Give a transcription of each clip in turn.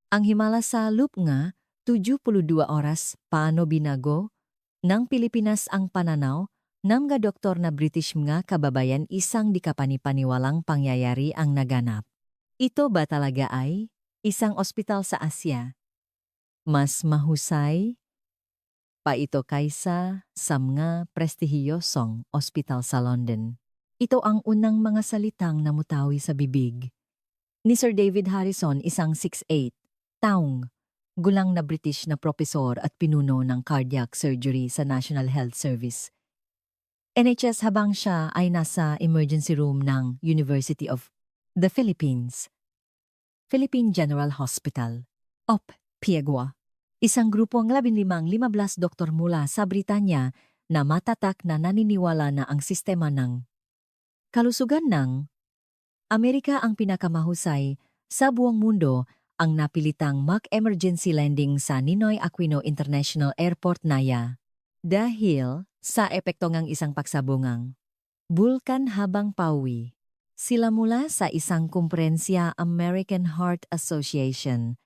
Ang himala sa loop nga, 72 oras paano binago ng Pilipinas ang pananaw ng mga doktor na British nga kababayan isang di kapanipaniwalang pangyayari ang naganap. Ito ba talaga ay isang ospital sa Asya? Mas mahusay pa ito kaysa sa mga prestihiyosong ospital sa London. Ito ang unang mga salitang namutawi sa bibig ni Sir David Harrison, isang 6'8" taong gulang na British na propesor at pinuno ng cardiac surgery sa National Health Service NHS habang siya ay nasa emergency room ng University of the Philippines, Philippine General Hospital, OP, Piagua. Isang grupong 15 doktor mula sa Britanya na matatak na naniniwala na ang sistema ng kalusugan ng Amerika ang pinakamahusay sa buong mundo ang napilitang mag-emergency landing sa Ninoy Aquino International Airport Naya dahil sa epekto ng isang pagsabungang bulkan habang pauwi. Sila mula sa isang kumprensya American Heart Association.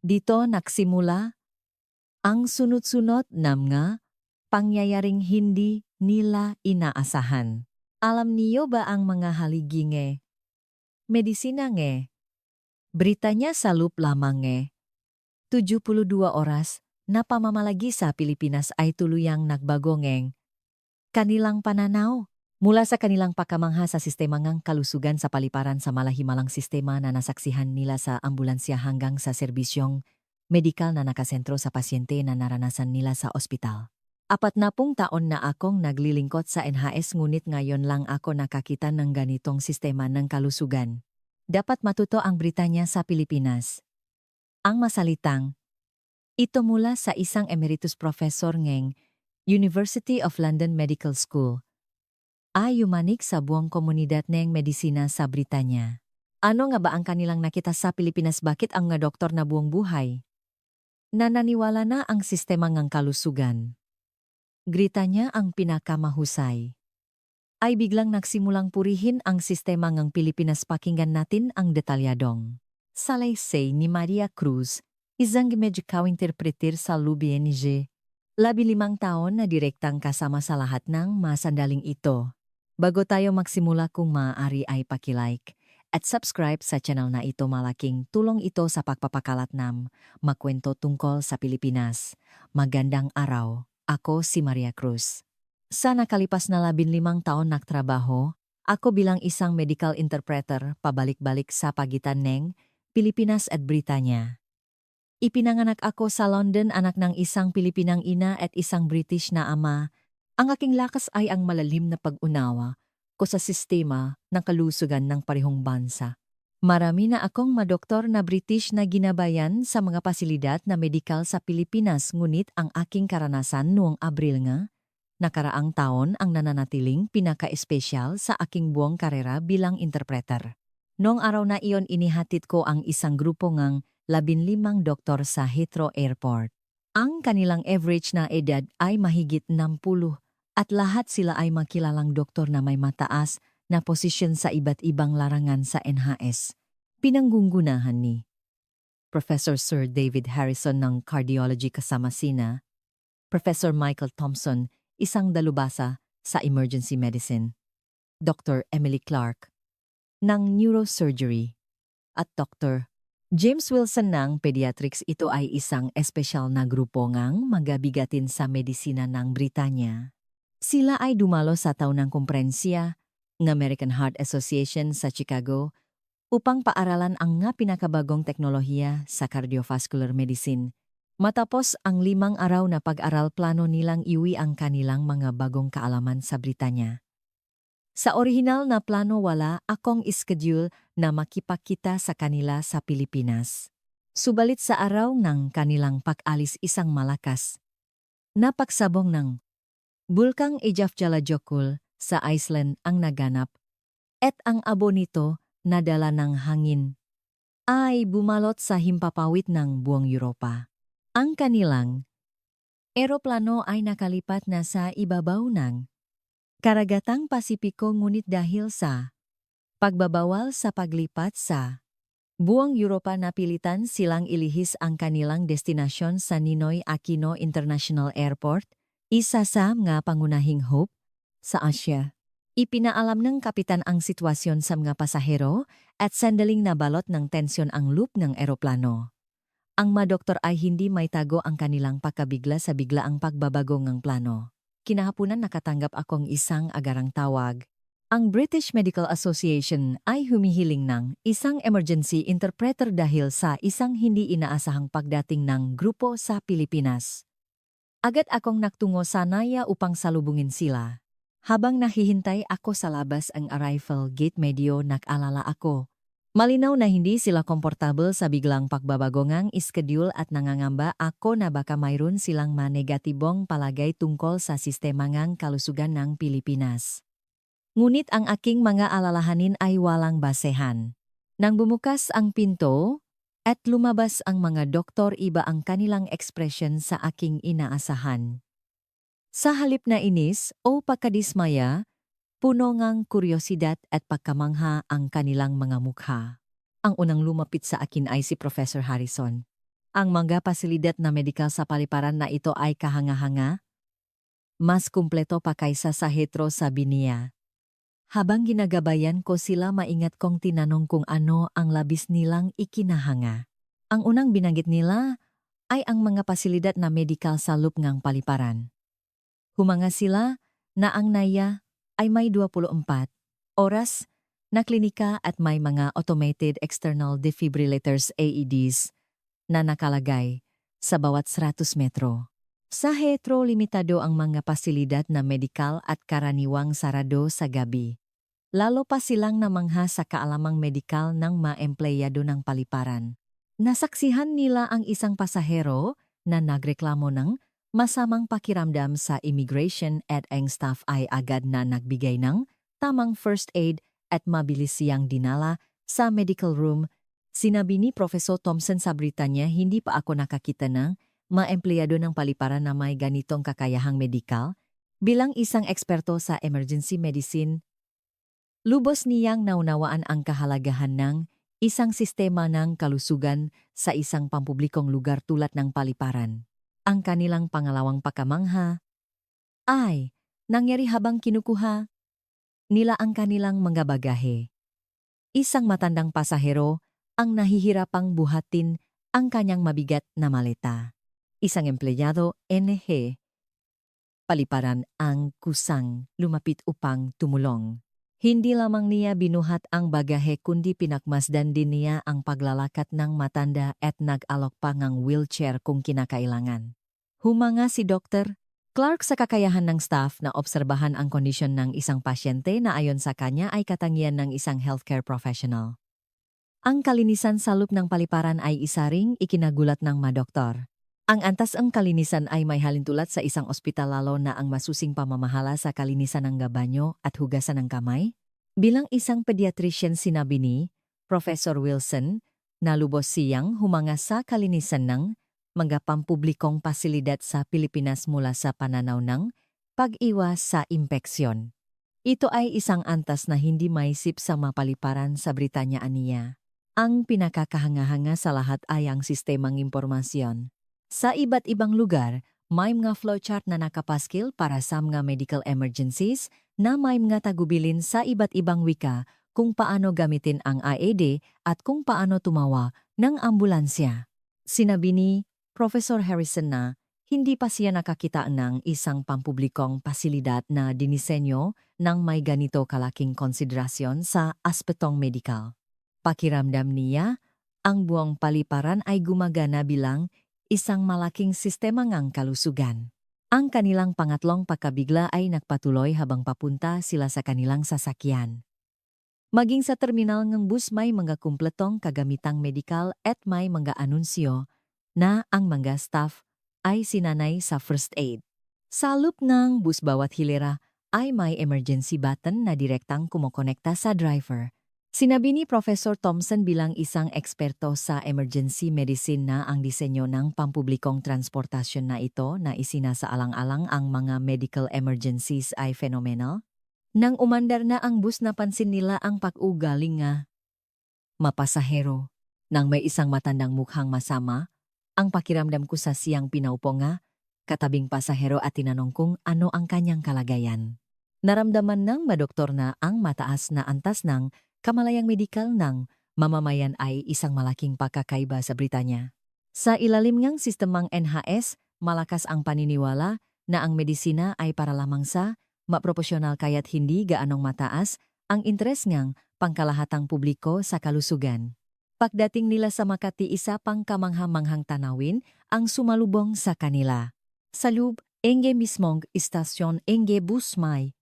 Dito nagsimula ang sunod-sunod na mga pangyayaring hindi nila inaasahan. Alam niyo ba ang mga haligi nge? Medisina nge? Britanya sa loop lamang nge. 72 oras na pamamalagi sa Pilipinas ay tuluyang nagbago ngeng kanilang pananaw. Mula sa kanilang pagkamangha sa sistema ng kalusugan sa paliparan sa malahimalang sistema na nasaksihan nila sa ambulansya hanggang sa serbisyong medikal na nakasentro sa pasyente na naranasan nila sa ospital. 40 taon na akong naglilingkod sa NHS ngunit ngayon lang ako nakakita ng ganitong sistema ng kalusugan. Dapat matuto ang Britanya sa Pilipinas. Ang masalitang, ito mula sa isang emeritus professor ngeng University of London Medical School. Ay yumanik sa buong komunidad ng medisina sa Britanya. Ano nga ba ang kanilang nakita sa Pilipinas? Bakit ang nga doktor na buong buhay nananiwala na ang sistema ng kalusugan? Grita niya ang pinakamahusay. Ay biglang nagsimulang purihin ang sistema ng Pilipinas. Pakinggan natin ang detalyadong salaysay ni Maria Cruz, isang medikaw interpreter sa LUBNG. 15 taon na direktang kasama sa lahat ng masandaling ito. Bago tayo magsimula, kung maaari ay pakilike at subscribe sa channel na ito. Malaking tulong ito sa pagpapakalat ng makwento tungkol sa Pilipinas. Magandang araw, ako si Maria Cruz. Sa nakalipas na 15 taon nagtrabaho, ako bilang isang medical interpreter pabalik-balik sa pagitan ng Pilipinas at Britanya. Ipinanganak ako sa London, anak ng isang Pilipinang ina at isang British na ama. Ang aking lakas ay ang malalim na pag-unawa ko sa sistema ng kalusugan ng parehong bansa. Marami na akong madoktor na British na ginabayan sa mga pasilidad na medikal sa Pilipinas, ngunit ang aking karanasan noong Abril nga, nakaraang taon ang nananatiling pinaka-espesyal sa aking buong karera bilang interpreter. Noong araw na iyon inihatid ko ang isang grupo ngang 15 doktor sa Heathrow Airport. Ang kanilang average na edad ay mahigit 60 at lahat sila ay makilalang doktor na may mataas na posisyon sa iba't ibang larangan sa NHS. Pinanggungunahan ni Professor Sir David Harrison ng Cardiology kasama sina Professor Michael Thompson, isang dalubhasa sa Emergency Medicine, Dr. Emily Clark ng Neurosurgery at Dr. James Wilson ng Pediatrics. Ito ay isang espesyal na grupo ngang magabigatin sa medisina ng Britanya. Sila ay dumalo sa taunang komprensya ng American Heart Association sa Chicago upang paaralan ang nga pinakabagong teknolohiya sa cardiovascular medicine. Matapos ang 5 araw na pag-aral, plano nilang iwi ang kanilang mga bagong kaalaman sa Britanya. Sa orihinal na plano wala akong schedule na makipagkita sa kanila sa Pilipinas. Subalit sa araw ng kanilang pag-alis, isang malakas na pagsabong ng bulkang Eyjafjallajökull sa Iceland ang naganap at ang abo nito na dala ng hangin ay bumalot sa himpapawid ng buong Europa. Ang kanilang eroplano ay nakalipat na sa ibabaw ng Karagatang Pasipiko, ngunit dahil sa pagbabawal sa paglipat sa Buong Europa napilitan silang ilihis ang kanilang destinasyon sa Ninoy Aquino International Airport, isa sa mga pangunahing hub sa Asya. Ipinaalam ng kapitan ang sitwasyon sa mga pasahero at sandaling nabalot ng tensyon ang loop ng eroplano. Ang mga doktor ay hindi may tago ang kanilang pagkabigla sa biglaang pagbabago ng plano. Kinahapunan nakatanggap akong isang agarang tawag. Ang British Medical Association ay humihiling ng isang emergency interpreter dahil sa isang hindi inaasahang pagdating ng grupo sa Pilipinas. Agad akong nagtungo sa Naya upang salubungin sila. Habang nahihintay ako sa labas ang arrival gate medyo nag-alala ako. Malinaw na hindi sila komportable sa biglang pagbabago ng schedule at nangangamba ako na baka mayroon silang manegatibong palagay tungkol sa sistema ng kalusugan ng Pilipinas. Ngunit ang aking mga alalahanin ay walang basehan. Nang bumukas ang pinto at lumabas ang mga doktor, iba ang kanilang ekspresyon sa aking inaasahan. Sa halip na inis o pagkadismaya, puno ngang kuryosidad at pagkamangha ang kanilang mga mukha. Ang unang lumapit sa akin ay si Professor Harrison. Ang mga pasilidad na medikal sa paliparan na ito ay kahanga-hanga. Mas kumpleto pa kaysa sa Hetero, sabi niya. Habang ginagabayan ko sila, maingat kong tinanong kung ano ang labis nilang ikinahanga. Ang unang binanggit nila ay ang mga pasilidad na medikal sa loob ng paliparan. Humanga sila na ang Naya ay may 24 oras na klinika at may mga automated external defibrillators AEDs na nakalagay sa bawat 100 metro. Sa Hetero, limitado ang mga pasilidad na medikal at karaniwang sarado sa gabi. Lalo pa silang namangha sa kaalamang medikal ng mga empleyado ng paliparan. Nasaksihan nila ang isang pasahero na nagreklamo ng masamang pakiramdam sa immigration at ang staff ay agad na nagbigay ng tamang first aid at mabilis siyang dinala sa medical room. Sinabi ni Professor Thompson sa Britanya, hindi pa ako nakakita ng mga empleyado ng paliparan na may ganitong kakayahang medikal. Bilang isang eksperto sa emergency medicine, lubos niyang naunawaan ang kahalagahan ng isang sistema ng kalusugan sa isang pampublikong lugar tulad ng paliparan. Ang kanilang pangalawang pagkamangha ay nangyari habang kinukuha nila ang kanilang mga bagahe. Isang matandang pasahero ang nahihirapang buhatin ang kanyang mabigat na maleta. Isang empleyado, NG, paliparan ang kusang lumapit upang tumulong. Hindi lamang niya binuhat ang bagahe kundi pinakmasdan din niya ang paglalakat ng matanda at nag-alok pa ng wheelchair kung kinakailangan. Humanga si Dr. Clark sa kakayahan ng staff na obserbahan ang kondisyon ng isang pasyente na ayon sa kanya ay katangian ng isang healthcare professional. Ang kalinisan sa loob ng paliparan ay isa ring ikinagulat ng mga doktor. Ang antas ang kalinisan ay may halintulad sa isang ospital, lalo na ang masusing pamamahala sa kalinisan ng banyo at hugasan ng kamay. Bilang isang pediatrician, sinabi ni Professor Wilson na lubos siyang humanga sa kalinisan ng mga pampublikong pasilidad sa Pilipinas mula sa pananaw ng pag-iwas sa impeksyon. Ito ay isang antas na hindi maisip sa mapaliparan sa Britanya, aniya. Ang pinakakahanga-hanga sa lahat ay ang sistemang impormasyon. Sa iba't ibang lugar, may mga flowchart na nakapaskil para sa mga medical emergencies na may mga tagubilin sa iba't ibang wika kung paano gamitin ang AED at kung paano tumawa ng ambulansya. Sinabi ni Professor Harrison na hindi pa siya nakakita ng isang pampublikong pasilidad na dinisenyo ng may ganito kalaking konsiderasyon sa aspetong medikal. Pakiramdam niya, ang buong paliparan ay gumagana bilang isang malaking sistema ng kalusugan. Ang kanilang pangatlong pagkabigla ay nagpatuloy habang papunta sila sa kanilang sasakyan. Maging sa terminal ng bus may mga kumpletong kagamitang medikal at may mga anunsyo na ang mga staff ay sinanay sa first aid. Sa loob ng bus bawat hilera ay may emergency button na direktang kumokonekta sa driver. Sinabi ni Professor Thompson bilang isang eksperto sa emergency medicine na ang disenyo ng pampublikong transportasyon na ito na isinasaalang-alang ang mga medical emergencies ay phenomenal. Nang umandar na ang bus, napansin nila ang pag-ugaling nga mapasahero. Nang may isang matandang mukhang masama, ang pakiramdam ko sa siyang pinaupo nga, katabing pasahero at tinanong kung ano ang kanyang kalagayan. Naramdaman ng madoktor na ang mataas na antas ng kamalayang medikal ng mamamayan ay isang malaking pagkakaiba sa Britanya. Sa ilalim ngang sistemang NHS, malakas ang paniniwala na ang medisina ay para lamang sa maproporsyonal kaya't hindi gaanong mataas ang interes ngang pangkalahatang publiko sa kalusugan. Pagdating nila sa Makati, isa pang kamangha-manghang tanawin ang sumalubong sa kanila. Sa loob, enge mismong istasyon enge bus may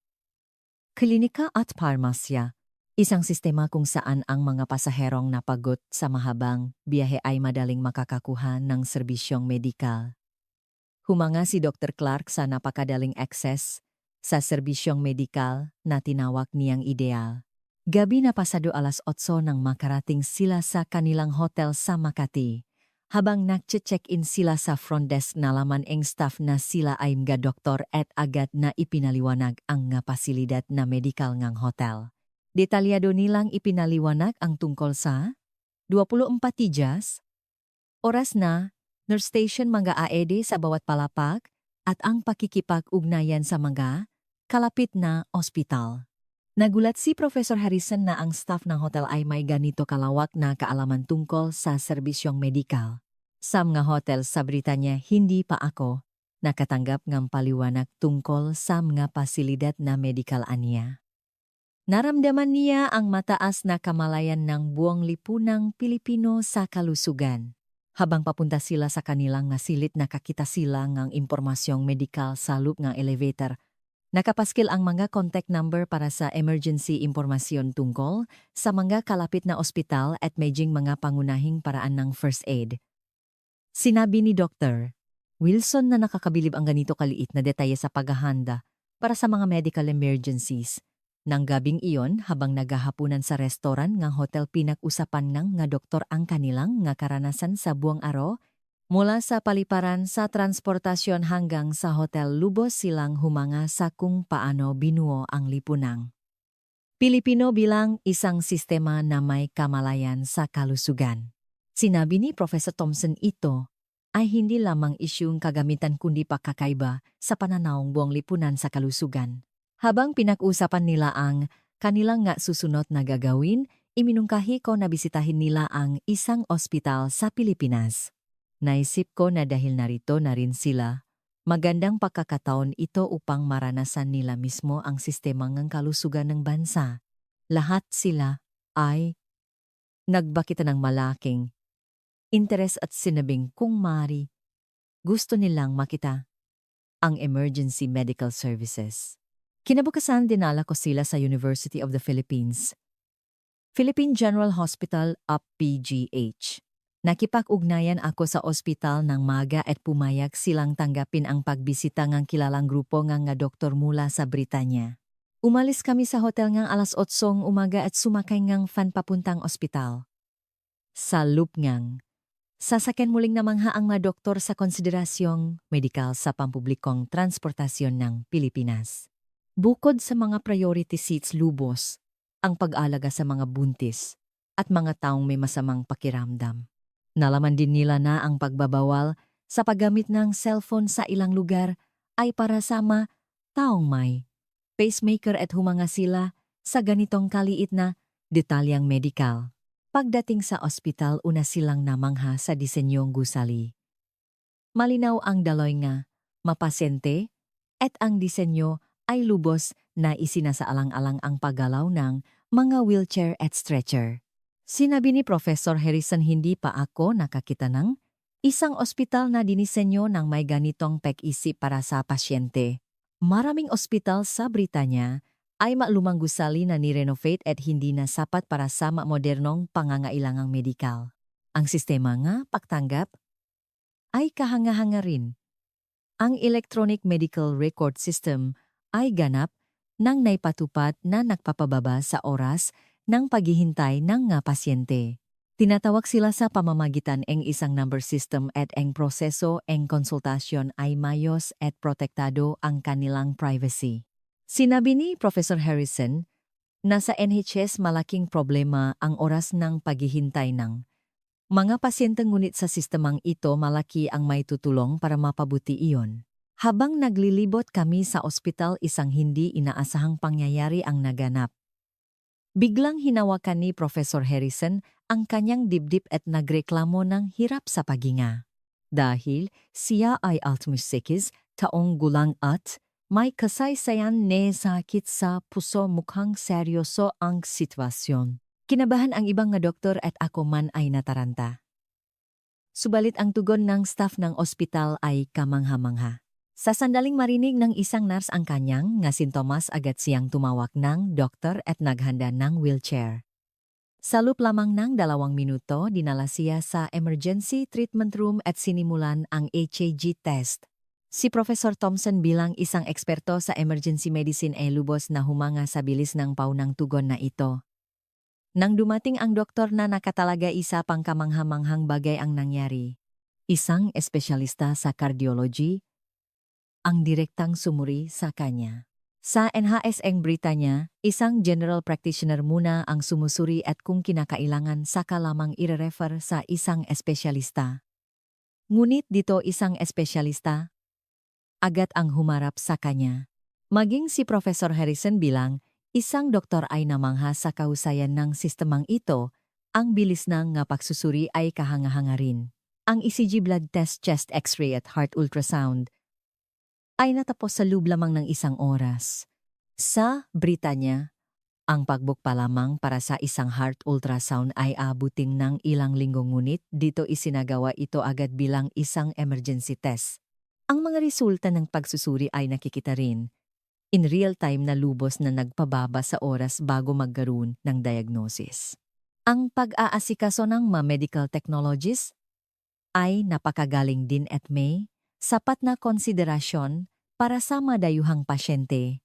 klinika at parmasya. Isang sistema kung saan ang mga pasaherong napagod sa mahabang biyahe ay madaling makakakuha ng serbisyong medikal. Humanga si Dr. Clark sa napakadaling access sa serbisyong medikal na tinawag niyang ideal. Gabi na pasado alas 8 nang makarating sila sa kanilang hotel sa Makati. Habang nagche-check-in sila sa front desk, nalaman ang staff na sila ay mga doktor at agad na ipinaliwanag ang nga pasilidad na medikal ngang hotel. Detalyado nilang ipinaliwanag ang tungkol sa 24 tijas, oras na, nurse station mga AED sa bawat palapag, at ang pakikipag-ugnayan sa mga kalapit na ospital. Nagulat si Professor Harrison na ang staff ng hotel ay may ganito kalawak na kaalaman tungkol sa serbisyong medikal. Sa mga hotel sa Britanya, hindi pa ako nakatanggap ng paliwanag tungkol sa mga pasilidad na medikal aniya. Naramdaman niya ang mataas na kamalayan ng buong lipunang Pilipino sa kalusugan. Habang papunta sila sa kanilang nga silid, nakakita sila ng impormasyong medikal sa loob ng elevator. Nakapaskil ang mga contact number para sa emergency impormasyon tungkol sa mga kalapit na ospital at medjing mga pangunahing paraan ng first aid. Sinabi ni Dr. Wilson na nakakabilib ang ganito kaliit na detalye sa paghahanda para sa mga medical emergencies. Nang gabing iyon, habang naghahapunan sa restoran ng hotel, pinag-usapan ng nga doktor ang kanilang nga karanasan sa buong araw. Mula sa paliparan sa transportasyon hanggang sa hotel, lubos silang humanga sa kung paano binuo ang lipunang Pilipino bilang isang sistema na may kamalayan sa kalusugan. Sinabi ni Professor Thompson, ito ay hindi lamang isyung kagamitan kundi pakakaiba sa pananawang buong lipunan sa kalusugan. Habang pinag-usapan nila ang kanilang nga susunod na gagawin, iminungkahi ko na bisitahin nila ang isang ospital sa Pilipinas. Naisip ko na dahil narito na rin sila, magandang pagkakataon ito upang maranasan nila mismo ang sistema ng kalusugan ng bansa. Lahat sila ay nagbakitan ng malaking interes at sinabing kung mari, gusto nilang makita ang emergency medical services. Kinabukasan, dinala ko sila sa University of the Philippines, Philippine General Hospital PGH. Nakipag-ugnayan ako sa ospital ng maga at pumayag silang tanggapin ang pagbisita ng kilalang grupo nga doktor mula sa Britanya. Umalis kami sa hotel ngang alas 8 umaga at sumakay ngang van papuntang ospital. Sa loop ngang sasakyan muling namangha ang mga doktor sa konsiderasyong medikal sa pampublikong transportasyon ng Pilipinas. Bukod sa mga priority seats, lubos ang pag-alaga sa mga buntis at mga taong may masamang pakiramdam. Nalaman din nila na ang pagbabawal sa paggamit ng cellphone sa ilang lugar ay para sa mga taong may pacemaker at humanga sila sa ganitong kaliit na detalyang medikal. Pagdating sa ospital, una silang namangha sa disenyong gusali. Malinaw ang daloy nga mapasyente at ang disenyo ay lubos na isinasaalang-alang ang paggalaw ng mga wheelchair at stretcher. Sinabi ni Professor Harrison, hindi pa ako nakakita ng isang ospital na dinisenyo ng may ganitong pag-isip para sa pasyente. Maraming ospital sa Britanya ay malumang gusali na ni-renovate at hindi na sapat para sa modernong pangangailangang medikal. Ang sistema nga pagtanggap ay kahanga-hanga rin. Ang Electronic Medical Record System ay ganap nang naipatupad na nagpapababa sa oras ng paghihintay ng nga pasyente. Tinatawag sila sa pamamagitan ng isang number system at ang proseso ng konsultasyon ay mayos at protektado ang kanilang privacy. Sinabi ni Professor Harrison na sa NHS malaking problema ang oras ng paghihintay ng Mga pasyente ngunit sa sistemang ito malaki ang may tutulong para mapabuti iyon. Habang naglilibot kami sa ospital, isang hindi inaasahang pangyayari ang naganap. Biglang hinawakan ni Professor Harrison ang kanyang dibdib at nagreklamo ng hirap sa paghinga. Dahil siya ay 66 taong gulang at may kasaysayan na sakit sa puso, mukhang seryoso ang sitwasyon. Kinabahan ang ibang nga doktor at ako man ay nataranta. Subalit ang tugon ng staff ng ospital ay kamangha-mangha. Sa sandaling marinig ng isang nurse ang kanyang nga sintomas, agad siyang tumawag ng doktor at naghanda ng wheelchair. Sa loob lamang ng 2 minuto, dinala siya sa emergency treatment room at sinimulan ang EKG test. Si Professor Thompson bilang isang eksperto sa emergency medicine ay lubos na humanga sa bilis ng paunang tugon na ito. Nang dumating ang doktor na nakatalaga, isa pang kamangha-manghang bagay ang nangyari. Isang espesyalista sa cardiology ang direktang sumuri sa kanya. Sa NHS Britanya, isang general practitioner muna ang sumusuri at kung kinakailangan saka lamang ire-refer sa isang espesyalista. Ngunit dito isang espesyalista agad ang humarap sa kanya. Maging si Professor Harrison bilang isang doktor ay namangha sa kahusayan ng sistemang ito, ang bilis ng nga pagsusuri ay kahanga-hanga rin. Ang ECG blood test, chest x-ray at heart ultrasound ay natapos sa loob lamang ng 1 oras. Sa Britanya, ang pag-book pa lamang para sa isang heart ultrasound ay abuting ng ilang linggo, ngunit dito isinagawa ito agad bilang isang emergency test. Ang mga resulta ng pagsusuri ay nakikita rin in real time na lubos na nagpababa sa oras bago magkaroon ng diagnosis. Ang pag-aasikaso ng mga medical technologies ay napakagaling din at may sapat na konsiderasyon para sa madayuhang pasyente.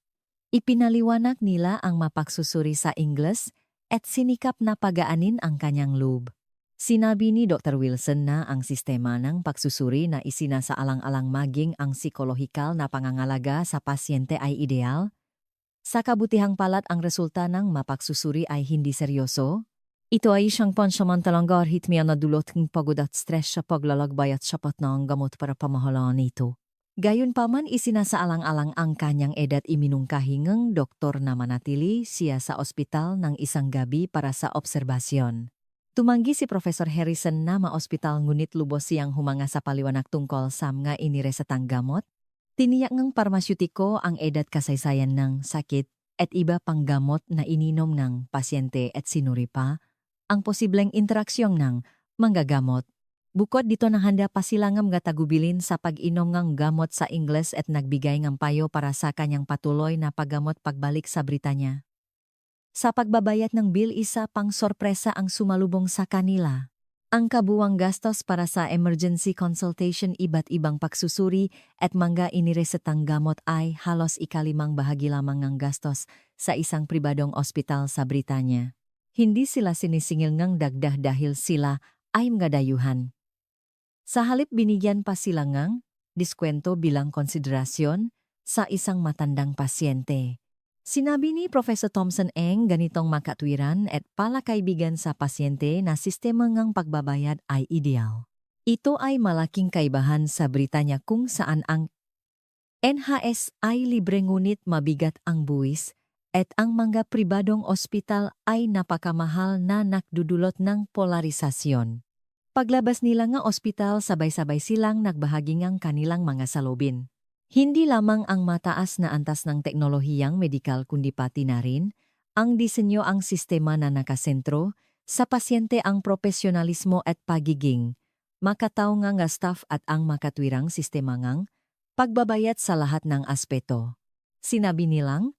Ipinaliwanag nila ang mapagsusuri sa Ingles at sinikap na pagaanin ang kanyang loob. Sinabi ni Dr. Wilson na ang sistema ng pagsusuri na isinasaalang-alang maging ang psikolohikal na pangangalaga sa pasyente ay ideal. Sa kabutihang palad, ang resulta ng mapagsusuri ay hindi seryoso. Ito ay siyang pansamantalang garhitmia na dulot ng pagod at stress sa paglalakbay at sapat na ang gamot para pamahalaan nito. Gayunpaman, isinasaalang-alang ang kanyang edad, iminungkahingang doktor na manatili siya sa ospital ng 1 gabi para sa obserbasyon. Tumanggi si Professor Harrison na ma-ospital, ngunit lubos siyang humanga sa paliwanag tungkol sa mga iniresetang gamot. Tiniyak ng parmasyutiko ang edad, kasaysayan ng sakit at iba pang gamot na ininom ng pasyente at sinuri pa ang posibleng interaksyong ng mga gamot. Bukod dito, nahanda pa sila ng tagubilin sa pag-inom ng gamot sa Ingles at nagbigay ng payo para sa kanyang patuloy na paggamot pagbalik sa Britanya. Sa pagbabayad ng bill, isa pang sorpresa ang sumalubong sa kanila. Ang kabuwang gastos para sa emergency consultation, iba't ibang pagsusuri at mga iniresetang gamot ay halos 1/5 bahagi lamang ng gastos sa isang pribadong ospital sa Britanya. Hindi sila sinisingil ng dagdag dahil sila ay mga dayuhan. Sa halip, binigyan pa sila ng diskwento bilang konsiderasyon sa isang matandang pasyente. Sinabi ni Professor Thompson ganitong makatwiran at palakaibigan sa pasyente na sistema ng pagbabayad ay ideal. Ito ay malaking kaibahan sa Britanya kung saan ang NHS ay libre ngunit mabigat ang buwis at ang mga pribadong ospital ay napakamahal na nakdudulot ng polarisasyon. Paglabas nila nga ospital, sabay-sabay silang nagbahagi ng kanilang mga salubin. Hindi lamang ang mataas na antas ng teknolohiyang medikal kundi pati na rin ang disenyo, ang sistema na nakasentro sa pasyente, ang profesionalismo at pagiging makatao nga staff at ang makatwirang sistema ngang pagbabayad sa lahat ng aspeto. Sinabi nilang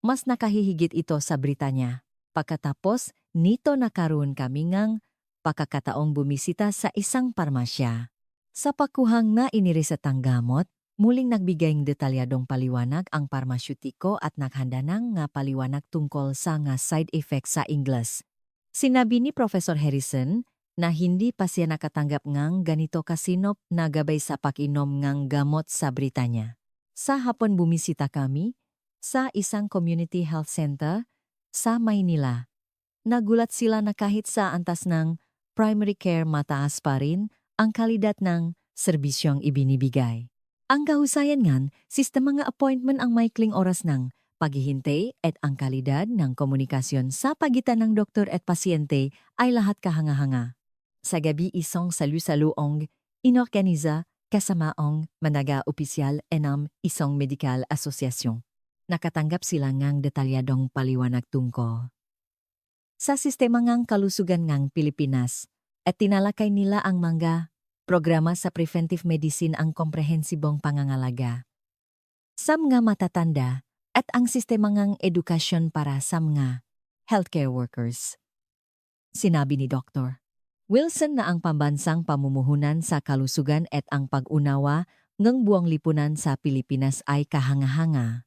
mas nakahihigit ito sa Britanya. Pagkatapos nito, nakaroon kami ngang pakakataong bumisita sa isang parmasya. Sa pagkuhang na iniresetang gamot, muling nagbigay ng detalyadong paliwanag ang parmasyutiko at naghanda ng nga paliwanag tungkol sa nga side effects sa Ingles. Sinabi ni Professor Harrison na hindi pa siya nakatanggap ngang ganito kasinop na gabay sa pag-inom ngang gamot sa Britanya. Sa hapon, bumisita kami sa isang community health center sa Maynila. Nagulat sila na kahit sa antas ng primary care mataas pa rin ang kalidad ng serbisyong ibinibigay. Ang kahusayan ngan, sistema nga appointment ang maikling oras ng paghihintay at ang kalidad ng komunikasyon sa pagitan ng doktor at pasyente ay lahat kahanga-hanga. Sa gabi isang salu-saluong inorganiza kasamaong managa-opisyal enam isang medikal asosyasyon. Nakatanggap sila ngang detalyadong paliwanag tungkol sa sistema ngang kalusugan ngang Pilipinas at tinalakay nila ang mga programa sa preventive medicine ang komprehensibong pangangalaga sa mga matatanda at ang sistema ngang edukasyon para sa mga healthcare workers. Sinabi ni Dr. Wilson na ang pambansang pamumuhunan sa kalusugan at ang pag-unawa ng buong lipunan sa Pilipinas ay kahanga-hanga.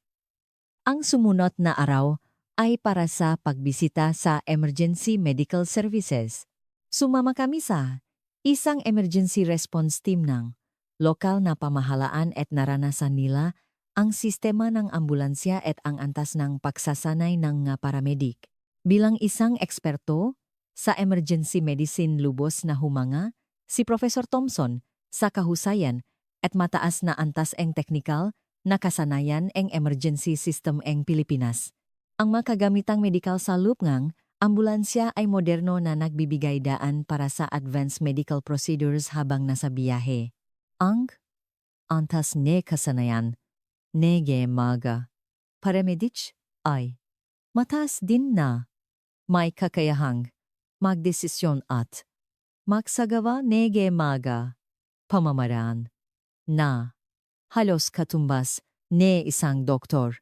Ang sumunod na araw ay para sa pagbisita sa emergency medical services. Sumama kami sa isang emergency response team ng lokal na pamahalaan at naranasan nila ang sistema ng ambulansya at ang antas ng pagsasanay ng mga paramedik. Bilang isang eksperto sa emergency medicine lubos na humanga, si Professor Thompson sa kahusayan at mataas na antas eng teknikal na kasanayan eng emergency system eng Pilipinas. Ang makagamitang medikal sa lupngang, ambulansya ay moderno na nagbibigay daan para sa advanced medical procedures habang nasa biyahe. Ang antas ne kasanayan, nege maga, paramedic ay mataas din na may kakayahang magdesisyon at magsagawa nege maga pamamaraan na halos katumbas ne isang doktor.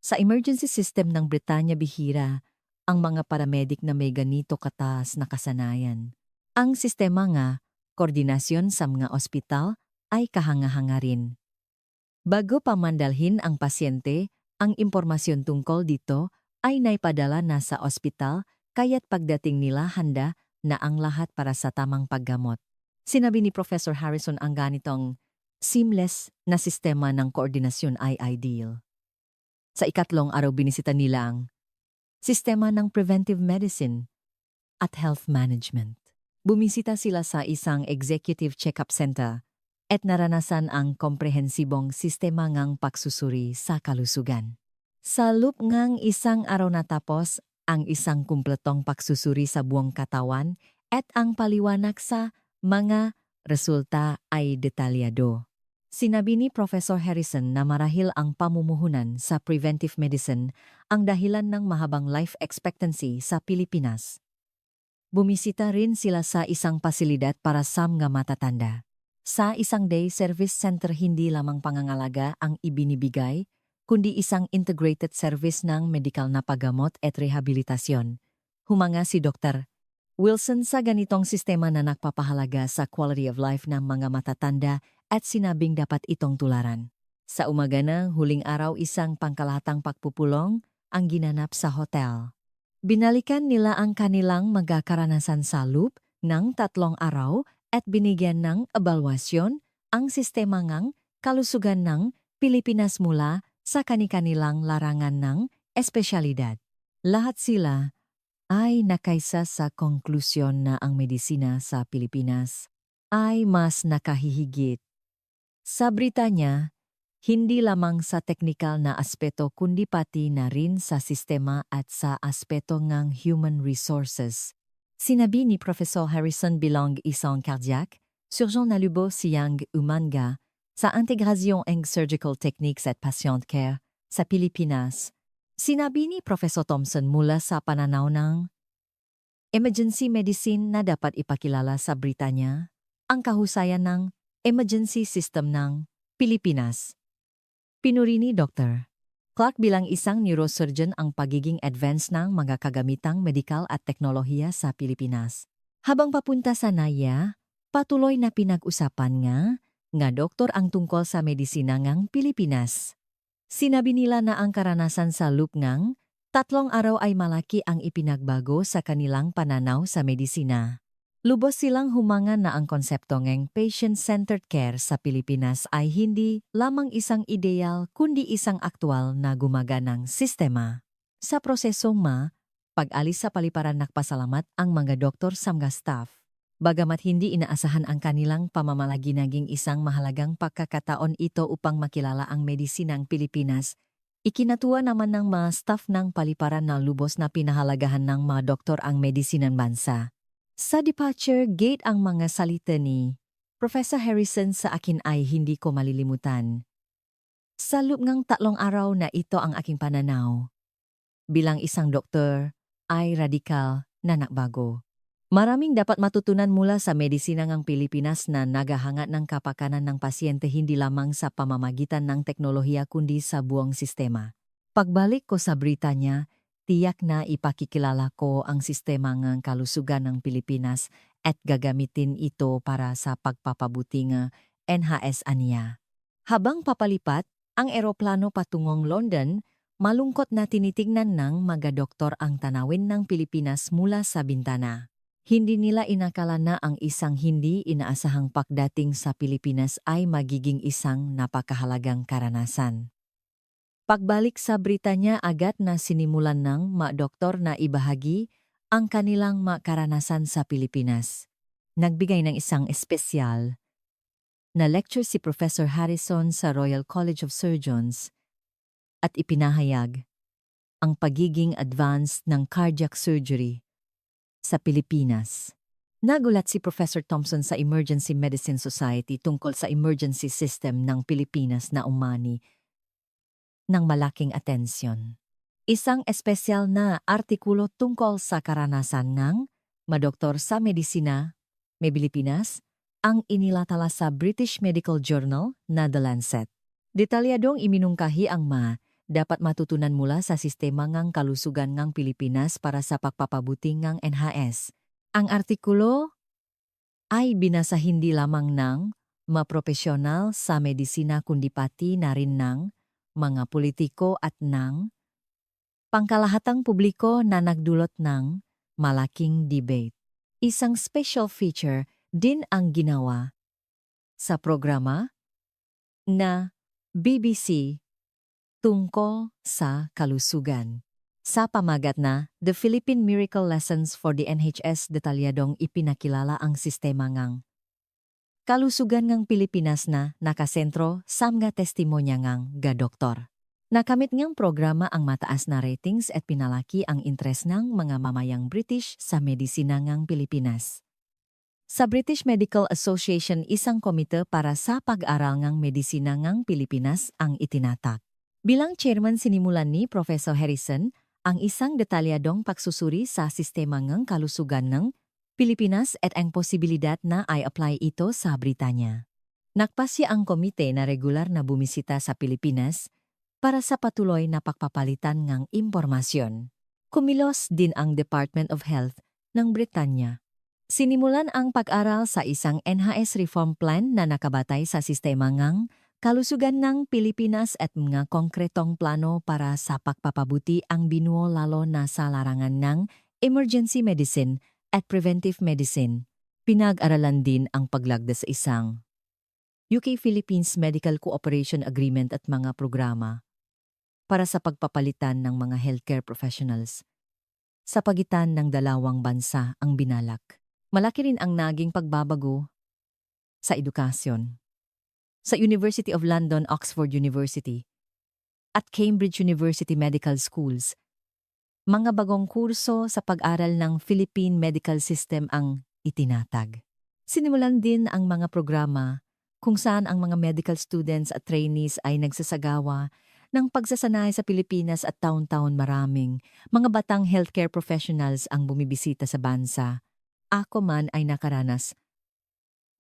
Sa emergency system ng Britanya bihira ang mga paramedic na may ganito kataas na kasanayan. Ang sistema nga, koordinasyon sa mga ospital ay kahanga-hanga rin. Bago pa mandalhin ang pasyente, ang impormasyon tungkol dito ay naipadala na sa ospital kaya't pagdating nila handa na ang lahat para sa tamang paggamot. Sinabi ni Professor Harrison ang ganitong seamless na sistema ng koordinasyon ay ideal. Sa ikatlong araw binisita nila ang sistema ng preventive medicine at health management. Bumisita sila sa isang executive check-up center at naranasan ang komprehensibong sistema ngang pagsusuri sa kalusugan. Sa loob ngang isang araw natapos ang isang kumpletong pagsusuri sa buong katawan at ang paliwanag sa mga resulta ay detalyado. Sinabi ni Professor Harrison na marahil ang pamumuhunan sa preventive medicine ang dahilan ng mahabang life expectancy sa Pilipinas. Bumisita rin sila sa isang pasilidad para sa mga matatanda. Sa isang day service center hindi lamang pangangalaga ang ibinibigay, kundi isang integrated service ng medikal na paggamot at rehabilitasyon. Humanga si Dr. Wilson sa ganitong sistema na nagpapahalaga sa quality of life ng mga matatanda at sinabing dapat itong tularan. Sa umaga ng huling araw isang pangkalahatang pagpupulong ang ginanap sa hotel. Binalikan nila ang kanilang magkakaranasan sa loop ng 3 araw at binigyan ng ebalwasyon ang sistema ngang kalusugan ng Pilipinas mula sa kani-kanilang larangan ng espesyalidad. Lahat sila ay nakaisa sa konklusyon na ang medisina sa Pilipinas ay mas nakahihigit sa Britanya, hindi lamang sa teknikal na aspeto kundi pati na rin sa sistema at sa aspeto ng human resources. Sinabi ni Professor Harrison bilang isang cardiac, surgeon na lubos siyang umanga sa integrasyon ng surgical techniques at patient care sa Pilipinas. Sinabi ni Professor Thompson mula sa pananaw ng emergency medicine na dapat ipakilala sa Britanya, ang kahusayan ng emergency system ng Pilipinas. Pinuri ni Dr. Clark bilang isang neurosurgeon ang pagiging advanced ng mga kagamitang medikal at teknolohiya sa Pilipinas. Habang papunta sa NAIA, patuloy na pinag-usapan nga doktor ang tungkol sa medisina ngang Pilipinas. Sinabi nila na ang karanasan sa loop ngang 3 araw ay malaki ang ipinagbago sa kanilang pananaw sa medisina. Lubos silang humanga na ang konsepto ng patient-centered care sa Pilipinas ay hindi lamang isang ideal kundi isang aktwal na gumaganang sistema. Sa prosesong pag-alis sa paliparan nakpasalamat ang mga doktor sa mga staff. Bagamat hindi inaasahan ang kanilang pamamalagi, naging isang mahalagang pagkakataon ito upang makilala ang medisinang Pilipinas. Ikinatuwa naman ng mga staff ng paliparan na lubos na pinahalagahan ng mga doktor ang medisinang bansa. Sa departure gate ang mga salita ni Professor Harrison sa akin ay hindi ko malilimutan. Sa loob ng 3 araw na ito ang aking pananaw bilang isang doktor ay radikal na nagbago. Maraming dapat matutunan mula sa medisina ng Pilipinas na naghahangad ng kapakanan ng pasyente hindi lamang sa pamamagitan ng teknolohiya kundi sa buong sistema. Pagbalik ko sa Britanya, tiyak na ipakikilala ko ang sistema ng kalusugan ng Pilipinas at gagamitin ito para sa pagpapabuti ng NHS aniya. Habang papalipat ang eroplano patungong London, malungkot na tinitingnan ng mga doktor ang tanawin ng Pilipinas mula sa bintana. Hindi nila inakala na ang isang hindi inaasahang pagdating sa Pilipinas ay magiging isang napakahalagang karanasan. Pagbalik sa Britanya, agad na sinimulan ng mga doktor na ibahagi ang kanilang mga karanasan sa Pilipinas. Nagbigay ng isang espesyal na lecture si Professor Harrison sa Royal College of Surgeons at ipinahayag ang pagiging advanced ng cardiac surgery sa Pilipinas. Nagulat si Professor Thompson sa Emergency Medicine Society tungkol sa emergency system ng Pilipinas na umani ng malaking atensyon. Isang espesyal na artikulo tungkol sa karanasan ng madoktor sa medisina, Pilipinas, ang inilatala sa British Medical Journal na The Lancet. Detalyadong iminungkahi ang dapat matutunan mula sa sistema ng kalusugan ng Pilipinas para sa pagpapabuti ng NHS. Ang artikulo ay binasa hindi lamang ng mga profesional sa medisina kundi pati na rin ng mga politiko at ng pangkalahatang publiko na nagdulot ng malaking debate. Isang special feature din ang ginawa sa programa na BBC tungkol sa kalusugan. Sa pamagat na The Philippine Miracle Lessons for the NHS, detalyadong ipinakilala ang sistema ng kalusugan ng Pilipinas na nakasentro sa mga testimonya ng doktor. Nakamit ngang programa ang mataas na ratings at pinalaki ang interes ng mga mamayang British sa medisina ng Pilipinas. Sa British Medical Association, isang komite para sa pag-aral ng medisina ng Pilipinas ang itinatag. Bilang chairman, sinimulan ni Professor Harrison ang isang detalyadong pagsusuri sa sistema ng kalusugan ng Pilipinas at ang posibilidad na i-apply ito sa Britanya. Nagpasya ang komite na regular na bumisita sa Pilipinas para sa patuloy na pagpapalitan ng impormasyon. Kumilos din ang Department of Health ng Britanya. Sinimulan ang pag-aral sa isang NHS reform plan na nakabatay sa sistema ng kalusugan ng Pilipinas at mga konkretong plano para sa pagpapabuti ang binuo lalo na sa larangan ng emergency medicine at preventive medicine. Pinag-aralan din ang paglagda sa isang UK-Philippines Medical Cooperation Agreement at mga programa para sa pagpapalitan ng mga healthcare professionals. Sa pagitan ng dalawang bansa ang binalak. Malaki rin ang naging pagbabago sa edukasyon. Sa University of London, Oxford University, at Cambridge University Medical Schools, mga bagong kurso sa pag-aral ng Philippine Medical System ang itinatag. Sinimulan din ang mga programa kung saan ang mga medical students at trainees ay nagsasagawa ng pagsasanay sa Pilipinas at taon-taon maraming mga batang healthcare professionals ang bumibisita sa bansa. Ako man ay nakaranas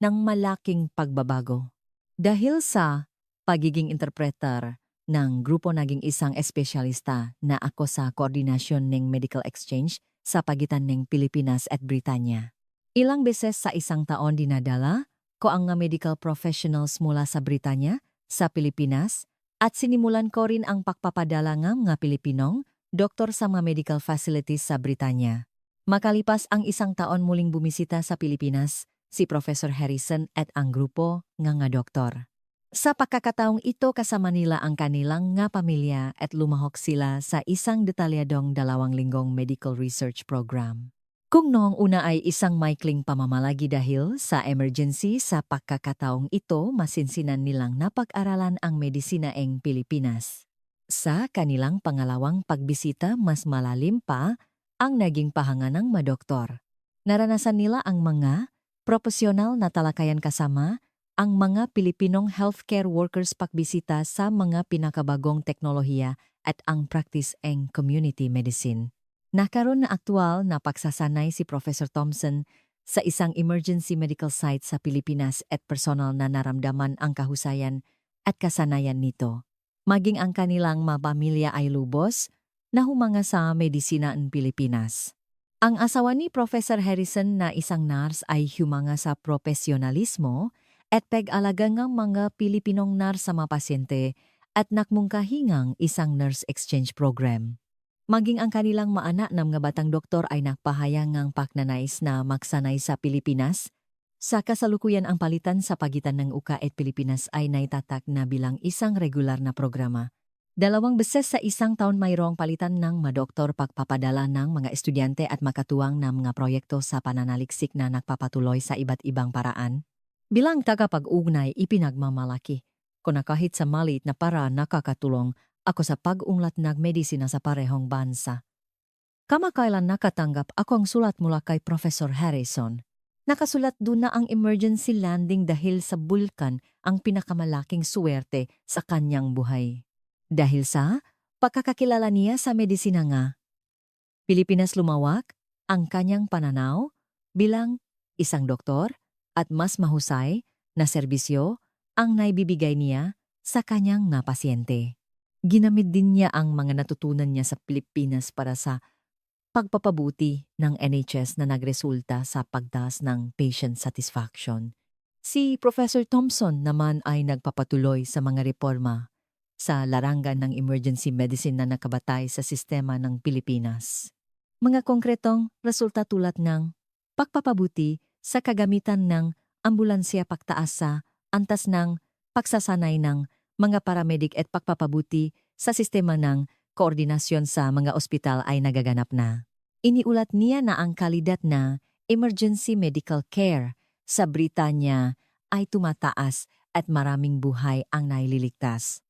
ng malaking pagbabago. Dahil sa pagiging interpreter ng grupo, naging isang espesyalista na ako sa koordinasyon ng medical exchange sa pagitan ng Pilipinas at Britanya. Ilang beses sa isang taon dinadala ko ang mga medical professionals mula sa Britanya sa Pilipinas at sinimulan ko rin ang pagpapadala ng mga Pilipinong doktor sa mga medical facilities sa Britanya. Makalipas ang isang taon muling bumisita sa Pilipinas si Professor Harrison at ang grupo ng mga doktor. Sa pagkakataong ito, kasama nila ang kanilang nga pamilya at lumahok sila sa isang detalyadong 2 linggong medical research program. Kung noong una ay isang maikling pamamalagi dahil sa emergency sa pagkakataong ito masinsinan nilang napag-aralan ang medisina ng Pilipinas. Sa kanilang pangalawang pagbisita mas malalim pa ang naging pahanga ng madoktor. Naranasan nila ang mga profesional na talakayan kasama ang mga Pilipinong healthcare workers pagbisita sa mga pinakabagong teknolohiya at ang practice ng community medicine. Nakaroon na aktual na pagsasanay si Professor Thompson sa isang emergency medical site sa Pilipinas at personal na naramdaman ang kahusayan at kasanayan nito. Maging ang kanilang mapamilya ay lubos na humanga sa medisina ng Pilipinas. Ang asawa ni Professor Harrison na isang nurse ay humanga sa profesionalismo at pag-alaga ng mga Pilipinong nurse sa mga pasyente at nakmungkahingang isang nurse exchange program. Maging ang kanilang maanak ng mga batang doktor ay nagpahayag ng paknanais na magsanay sa Pilipinas. Sa kasalukuyan ang palitan sa pagitan ng UK at Pilipinas ay naitatak na bilang isang regular na programa. 2 beses sa isang taon mayroong palitan ng mga doktor pagpapadala ng mga estudyante at makatuwang ng mga proyekto sa pananaliksik na nagpapatuloy sa iba't ibang paraan. Bilang tagapag-ugnay ipinagmamalaki ko na kahit sa maliit na para nakakatulong ako sa pag-unlat ng medisina sa parehong bansa. Kamakailan nakatanggap ako ang sulat mula kay Professor Harrison. Nakasulat doon na ang emergency landing dahil sa bulkan ang pinakamalaking suwerte sa kanyang buhay. Dahil sa pagkakakilala niya sa medisina nga. Pilipinas lumawak ang kanyang pananaw bilang isang doktor at mas mahusay na serbisyo ang naibibigay niya sa kanyang nga pasyente. Ginamit din niya ang mga natutunan niya sa Pilipinas para sa pagpapabuti ng NHS na nagresulta sa pagtaas ng patient satisfaction. Si Professor Thompson naman ay nagpapatuloy sa mga reforma sa larangan ng emergency medicine na nakabatay sa sistema ng Pilipinas. Mga konkretong resulta tulad ng pagpapabuti sa kagamitan ng ambulansya pagtaas sa antas ng pagsasanay ng mga paramedic at pagpapabuti sa sistema ng koordinasyon sa mga ospital ay nagaganap na. Iniulat niya na ang kalidad na emergency medical care sa Britanya ay tumataas at maraming buhay ang naililigtas.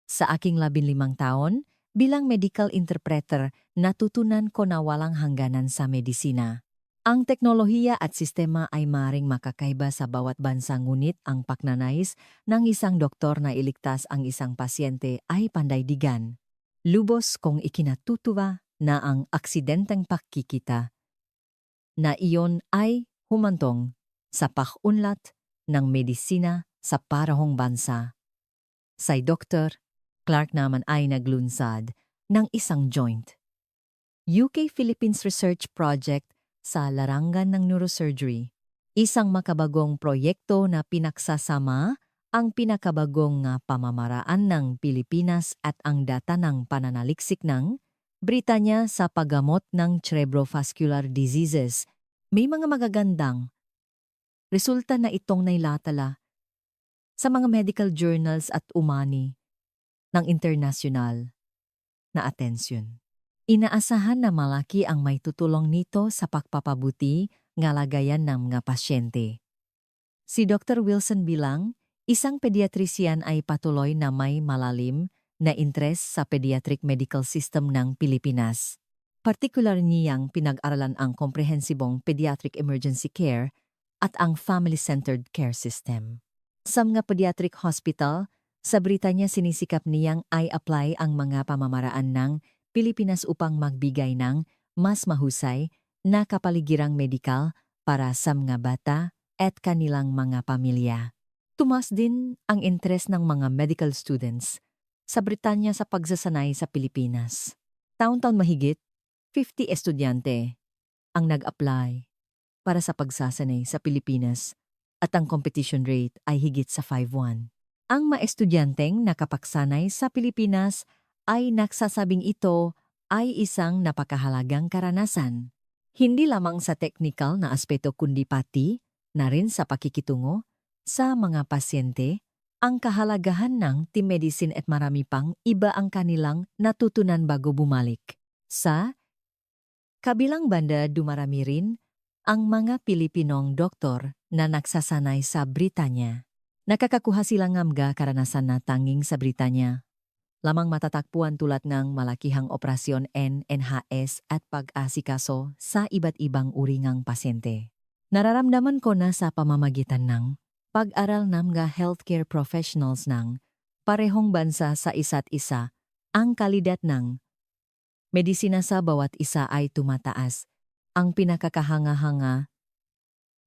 Sa aking 15 taon, bilang medical interpreter, natutunan ko na walang hangganan sa medisina. Ang teknolohiya at sistema ay maring makakaiba sa bawat bansa ngunit ang paknanais ng isang doktor na iligtas ang isang pasyente ay pandaigdigan. Lubos kong ikinatutuwa na ang aksidenteng pagkikita na iyon ay humantong sa pag-unlad ng medisina sa parehong bansa. Si Dr. Clark naman ay naglunsad ng isang joint UK-Philippines Research Project sa larangan ng neurosurgery, isang makabagong proyekto na pinagsasama ang pinakabagong pamamaraan ng Pilipinas at ang data ng pananaliksik ng Britanya sa paggamot ng cerebrovascular diseases. May mga magagandang resulta na itong nailatala sa mga medical journals at umani ng internasyonal na atensyon. Inaasahan na malaki ang may tutulong nito sa pagpapabuti ng lagayan ng mga pasyente. Si Dr. Wilson bilang isang pediatrician ay patuloy na may malalim na interes sa pediatric medical system ng Pilipinas. Partikular niyang pinag-aralan ang komprehensibong pediatric emergency care at ang family-centered care system. Sa mga pediatric hospital, sa Britanya sinisikap niyang i-apply ang mga pamamaraan ng Pilipinas upang magbigay ng mas mahusay na kapaligirang medikal para sa mga bata at kanilang mga pamilya. Tumaas din ang interes ng mga medical students sa Britanya sa pagsasanay sa Pilipinas. Taon-taon mahigit, 50 estudyante ang nag-apply para sa pagsasanay sa Pilipinas at ang competition rate ay higit sa 5-1. Ang mga estudyanteng nakapagsanay sa Pilipinas ay nagsasabing ito ay isang napakahalagang karanasan. Hindi lamang sa technical na aspeto kundi pati na rin sa pakikitungo sa mga pasyente, ang kahalagahan ng team medicine at marami pang iba ang kanilang natutunan bago bumalik sa Kabilang banda dumarami rin ang mga Pilipinong doktor na nagsasanay sa Britanya. Nakakakuha sila ng mga karanasan na tanging sa Britanya lamang matatakpuan tulad ng malakihang operasyon NHS at pag-asikaso sa iba't ibang uri ng pasyente. Nararamdaman ko na sa pamamagitan ng pag-aral ng mga healthcare professionals ng parehong bansa sa isa't isa, ang kalidad ng medisina sa bawat isa ay tumataas. Ang pinakakahanga-hanga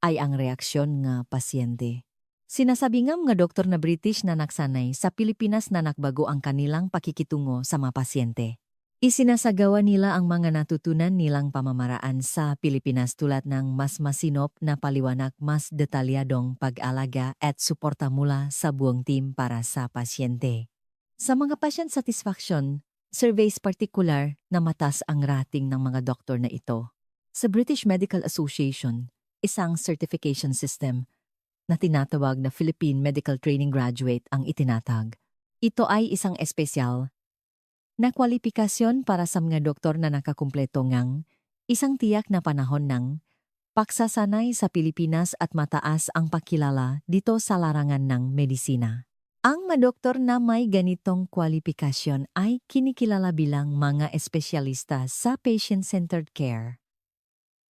ay ang reaksyon ng pasyente. Sinasabi ng mga doktor na British na naksanay sa Pilipinas na nakbago ang kanilang pakikitungo sa mga pasyente. Isinasagawa nila ang mga natutunan nilang pamamaraan sa Pilipinas tulad ng mas masinop na paliwanag, mas detalyadong pag-alaga at suporta mula sa buong team para sa pasyente. Sa mga patient satisfaction surveys partikular na mataas ang rating ng mga doktor na ito. Sa British Medical Association, isang certification system na tinatawag na Philippine Medical Training Graduate ang itinatag. Ito ay isang espesyal na kwalifikasyon para sa mga doktor na nakakumpleto ng isang tiyak na panahon ng pagsasanay sa Pilipinas at mataas ang pakilala dito sa larangan ng medisina. Ang mga doktor na may ganitong kwalifikasyon ay kinikilala bilang mga espesyalista sa patient-centered care.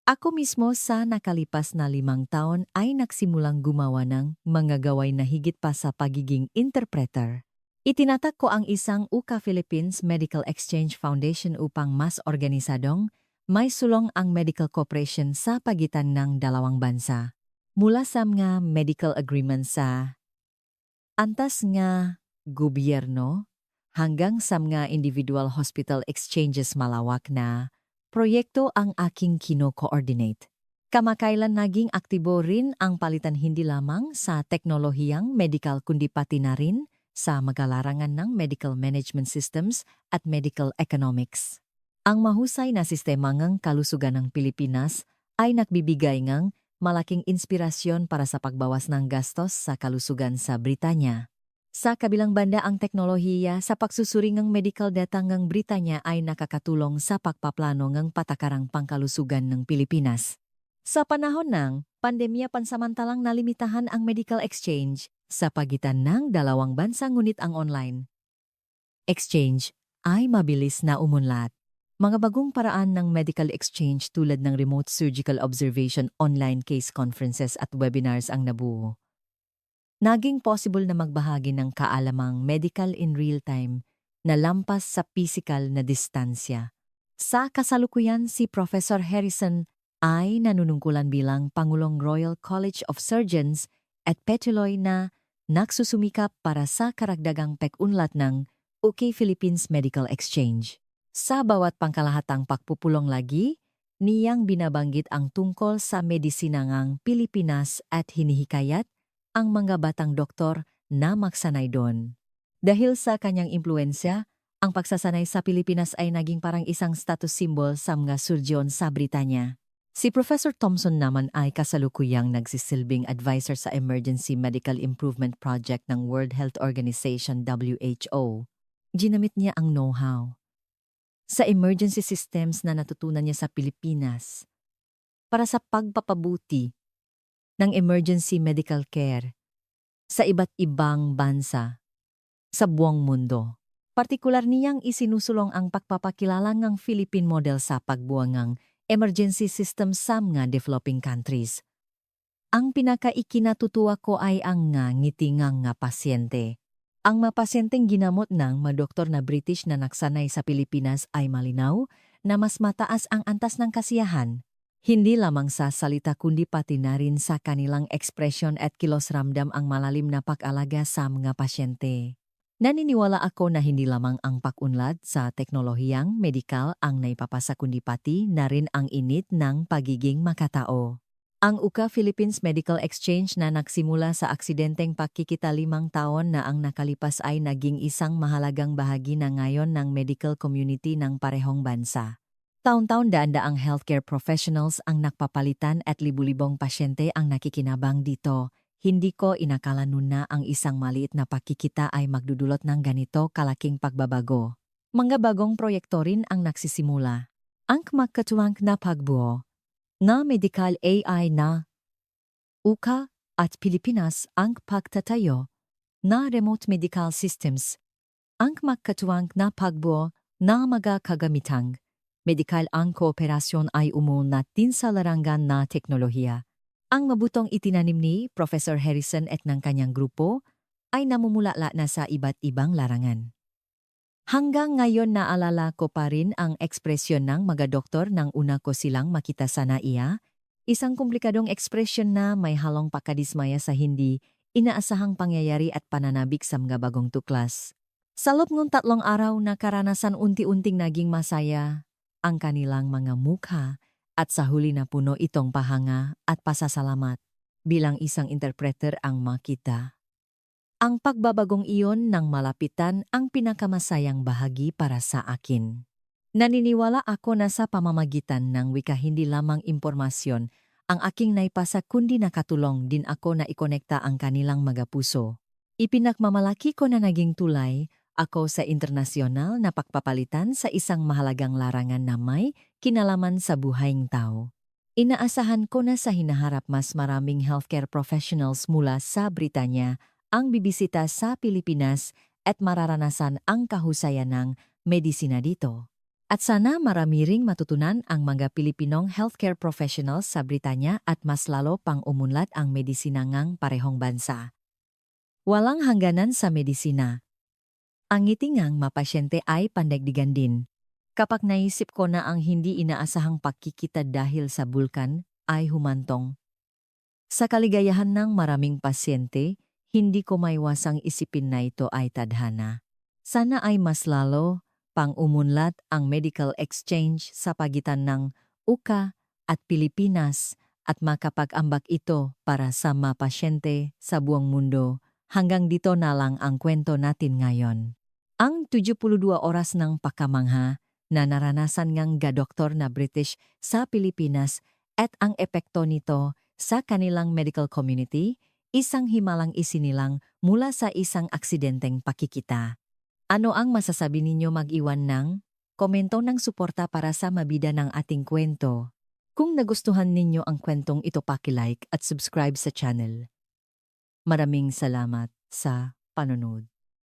Ako mismo sa nakalipas na 5 taon ay nagsimulang gumawa ng mga gaway na higit pa sa pagiging interpreter. Itinatak ko ang isang UCA Philippines Medical Exchange Foundation upang mas organisadong may sulong ang medical cooperation sa pagitan ng dalawang bansa. Mula sa mga medical agreement sa antas nga gobyerno hanggang sa mga individual hospital exchanges, malawak na proyekto ang aking kino-coordinate. Kamakailan naging aktibo rin ang palitan hindi lamang sa teknolohiyang medical kundi pati na rin sa magalarangan ng medical management systems at medical economics. Ang mahusay na sistema ng kalusugan ng Pilipinas ay nagbibigay ng malaking inspirasyon para sa pagbawas ng gastos sa kalusugan sa Britanya. Sa kabilang banda, ang teknolohiya sa pagsusuri ng medical data ng Britanya ay nakakatulong sa pagpaplano ng patakarang pangkalusugan ng Pilipinas. Sa panahon ng pandemya, pansamantalang nalimitahan ang medical exchange sa pagitan ng dalawang bansa, ngunit ang online exchange ay mabilis na umunlad. Mga bagong paraan ng medical exchange tulad ng remote surgical observation, online case conferences at webinars ang nabuo. Naging possible na magbahagi ng kaalamang medical in real time na lampas sa pisikal na distansya. Sa kasalukuyan, si Professor Harrison ay nanunungkulan bilang Pangulong Royal College of Surgeons at Petuloy na nagsusumikap para sa karagdagang pag-unlad ng UK Philippines Medical Exchange. Sa bawat pangkalahatang pagpupulong lagi, niyang binabanggit ang tungkol sa medisina ng Pilipinas at hinihikayat ang mga batang doktor na magsanay doon. Dahil sa kanyang impluensya, ang pagsasanay sa Pilipinas ay naging parang isang status symbol sa mga surgeon sa Britanya. Si Professor Thompson naman ay kasalukuyang nagsisilbing advisor sa Emergency Medical Improvement Project ng World Health Organization WHO. Ginamit niya ang know-how sa emergency systems na natutunan niya sa Pilipinas para sa pagpapabuti ng emergency medical care sa iba't ibang bansa sa buong mundo. Partikular niyang isinusulong ang pagpapakilala ng Philippine model sa pagbuwang ng emergency system sa mga developing countries. Ang pinakaikinatutuwa ko ay ang ngitingang pasyente. Ang mga pasyenteng ginamot ng mga doktor na British na naksanay sa Pilipinas ay malinaw na mas mataas ang antas ng kasiyahan. Hindi lamang sa salita kundi pati na rin sa kanilang ekspresyon at kilos, ramdam ang malalim na pag-alaga sa mga pasyente. Naniniwala ako na hindi lamang ang pag-unlad sa teknolohiyang medikal ang naipapasa kundi pati na rin ang init ng pagiging makatao. Ang UCA Philippines Medical Exchange na nagsimula sa aksidenteng pagkikita 5 taon na ang nakalipas ay naging isang mahalagang bahagi na ngayon ng medical community ng parehong bansa. Taon-taon daan-daang healthcare professionals ang nakpapalitan at libu-libong pasyente ang nakikinabang dito. Hindi ko inakala noon na ang isang maliit na pagkikita ay magdudulot ng ganito kalaking pagbabago. Mga bagong proyekto rin ang nagsisimula. Ang makatuwang na pagbuo na medical AI na UKA at Pilipinas ang pagtatayo na remote medical systems. Ang makatuwang na pagbuo na mga kagamitang medical ang kooperasyon ay umunlad din sa larangan na teknolohiya. Ang mabutong itinanim ni Professor Harrison at ng kanyang grupo ay namumulala na sa iba't ibang larangan. Hanggang ngayon naalala ko pa rin ang ekspresyon ng mga doktor nang una ko silang makita sa NAIA, isang komplikadong ekspresyon na may halong pakadismaya sa hindi inaasahang pangyayari at pananabik sa mga bagong tuklas. Sa loob ng 3 araw na karanasan unti-unting naging masaya ang kanilang mga mukha at sa huli na puno itong pahanga at pasasalamat bilang isang interpreter ang makita. Ang pagbabagong iyon ng malapitan ang pinakamasayang bahagi para sa akin. Naniniwala ako na sa pamamagitan ng wika hindi lamang impormasyon ang aking naipasa kundi nakatulong din ako na ikonekta ang kanilang mga puso. Ipinagmamalaki ko na naging tulay ako sa internasyonal na pagpapalitan sa isang mahalagang larangan na may kinalaman sa buhay ng tao. Inaasahan ko na sa hinaharap mas maraming healthcare professionals mula sa Britanya ang bibisita sa Pilipinas at mararanasan ang kahusayan ng medisina dito. At sana marami ring matutunan ang mga Pilipinong healthcare professionals sa Britanya at mas lalo pang umunlad ang medisina ngang parehong bansa. Walang hangganan sa medisina. Ang ngiti ngang mapasyente ay pandagdigan din. Kapag naisip ko na ang hindi inaasahang pagkikita dahil sa bulkan ay humantong. Sa kaligayahan ng maraming pasyente, hindi ko maiwasang isipin na ito ay tadhana. Sana ay mas lalo pang umunlad ang medical exchange sa pagitan ng UKA at Pilipinas at makapag-ambak ito para sa mga pasyente sa buong mundo. Hanggang dito na lang ang kwento natin ngayon. Ang 72 oras ng pakamangha na naranasan ngang ga-doktor na British sa Pilipinas at ang epekto nito sa kanilang medical community, isang himalang isinilang mula sa isang aksidenteng pakikita. Ano ang masasabi ninyo? Mag-iwan ng komento ng suporta para sa mabida ng ating kwento. Kung nagustuhan ninyo ang kwentong ito, paki-like at subscribe sa channel. Maraming salamat sa panonood.